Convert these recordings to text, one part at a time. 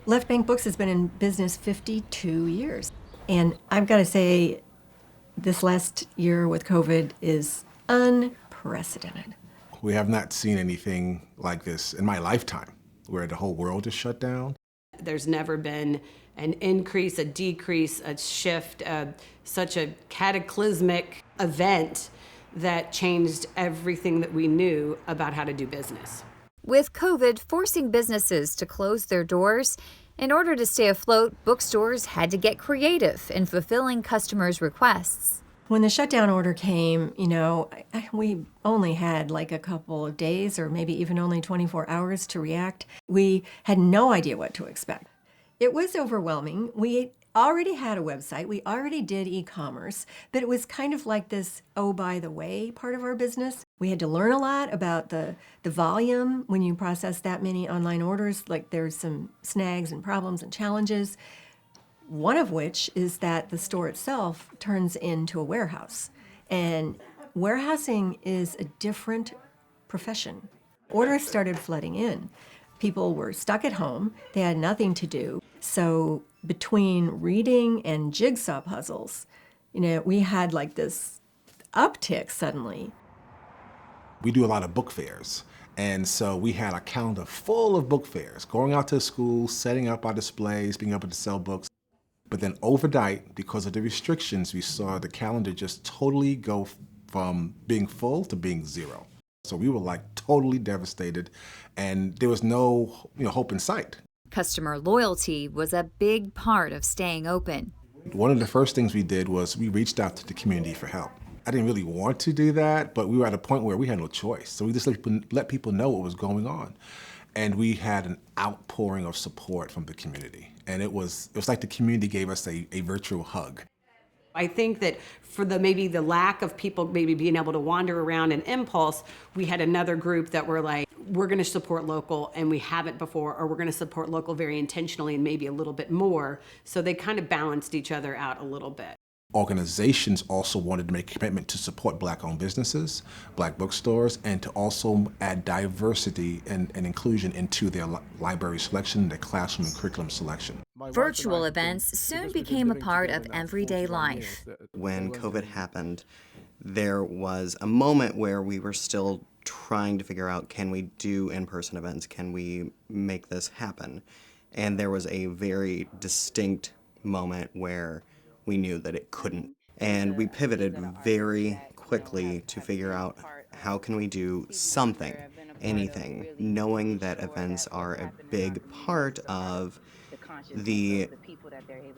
Left Bank Books has been in business 52 years. And I've got to say, this last year with COVID is unprecedented. We have not seen anything like this in my lifetime, where the whole world is shut down. There's never been an increase, a decrease, a shift, such a cataclysmic event that changed everything that we knew about how to do business. With COVID forcing businesses to close their doors, in order to stay afloat, bookstores had to get creative in fulfilling customers' requests. When the shutdown order came, we only had like a couple of days or maybe even only 24 hours to react. We had no idea what to expect. It was overwhelming. We already had a website. We already did e-commerce, but it was kind of like this, oh, by the way, part of our business. We had to learn a lot about the volume when you process that many online orders. Like there's some snags and problems and challenges. One of which is that the store itself turns into a warehouse. And warehousing is a different profession. Orders started flooding in. People were stuck at home. They had nothing to do. So between reading and jigsaw puzzles, we had like this uptick suddenly. We do a lot of book fairs. And so we had a calendar full of book fairs, going out to schools, setting up our displays, being able to sell books. But then overnight, because of the restrictions, we saw the calendar just totally go from being full to being zero. So we were like totally devastated, and there was no hope in sight. Customer loyalty was a big part of staying open. One of the first things we did was we reached out to the community for help. I didn't really want to do that, but we were at a point where we had no choice. So we just let people know what was going on. And we had an outpouring of support from the community. And it was like the community gave us a virtual hug. I think that for maybe the lack of people maybe being able to wander around in impulse, we had another group that were like, we're going to support local, and we haven't before, or we're going to support local very intentionally and maybe a little bit more. So they kind of balanced each other out a little bit. Organizations also wanted to make a commitment to support Black-owned businesses, Black bookstores, and to also add diversity and inclusion into their library selection, their classroom and curriculum selection. Virtual events soon became a part of everyday life. When COVID happened, there was a moment where we were still trying to figure out, can we do in-person events? Can we make this happen? And there was a very distinct moment where we knew that it couldn't. And we pivoted very quickly to figure out how can we do something, anything, knowing that events are a big part of the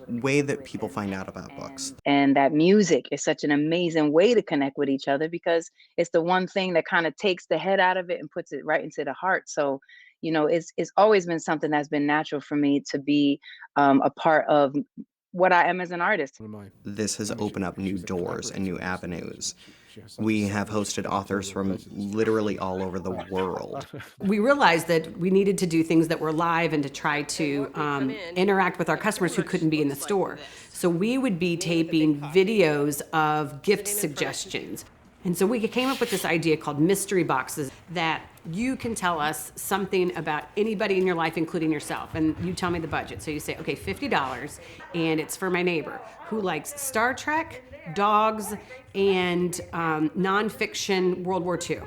way that people find out about books. And that music is such an amazing way to connect with each other because it's the one thing that kind of takes the head out of it and puts it right into the heart. So, it's always been something that's been natural for me to be a part of what I am as an artist. This has opened up new doors and new avenues. We have hosted authors from literally all over the world. We realized that we needed to do things that were live and to try to interact with our customers who couldn't be in the store. So we would be taping videos of gift suggestions. And so we came up with this idea called mystery boxes that you can tell us something about anybody in your life, including yourself, and you tell me the budget. So you say, okay, $50, and it's for my neighbor who likes Star Trek, dogs, and nonfiction World War II.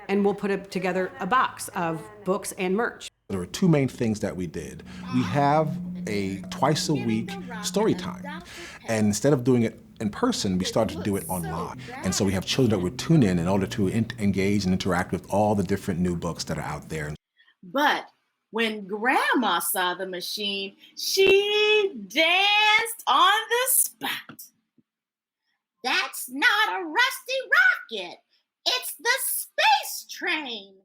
And we'll put together a box of books and merch. There were two main things that we did. We have a twice-a-week story time, and instead of doing it in person, we started to do it online. And so we have children that would tune in order to engage and interact with all the different new books that are out there. But when Grandma saw the machine, she danced on the spot. That's not a rusty rocket. It's the space train.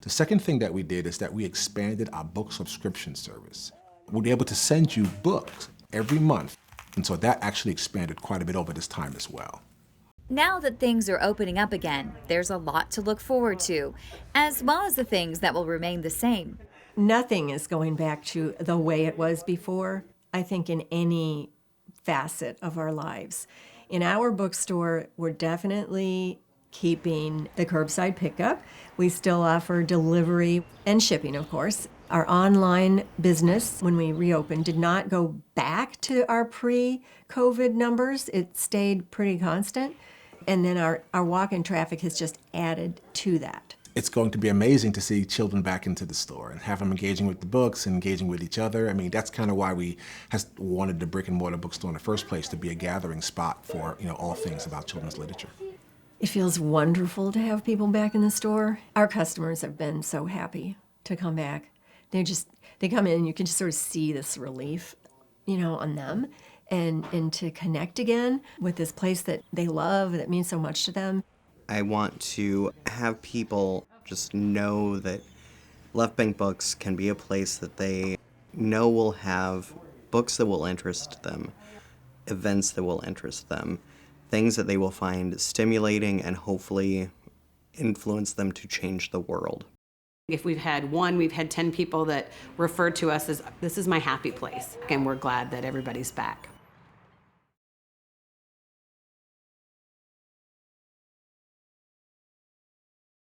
The second thing that we did is that we expanded our book subscription service. We'll be able to send you books every month. And so that actually expanded quite a bit over this time as well. Now that things are opening up again, there's a lot to look forward to, as well as the things that will remain the same. Nothing is going back to the way it was before, I think, in any facet of our lives. In our bookstore, we're definitely keeping the curbside pickup. We still offer delivery and shipping, of course. Our online business, when we reopened, did not go back to our pre-COVID numbers. It stayed pretty constant. And then our walk-in traffic has just added to that. It's going to be amazing to see children back into the store and have them engaging with the books and engaging with each other. I mean, that's kind of why we wanted the brick and mortar bookstore in the first place, to be a gathering spot for, all things about children's literature. It feels wonderful to have people back in the store. Our customers have been so happy to come back. They come in and you can just sort of see this relief, on them, and to connect again with this place that they love, that means so much to them. I want to have people just know that Left Bank Books can be a place that they know will have books that will interest them, events that will interest them, things that they will find stimulating and hopefully influence them to change the world. If we've had 10 people that refer to us as, this is my happy place, and we're glad that everybody's back.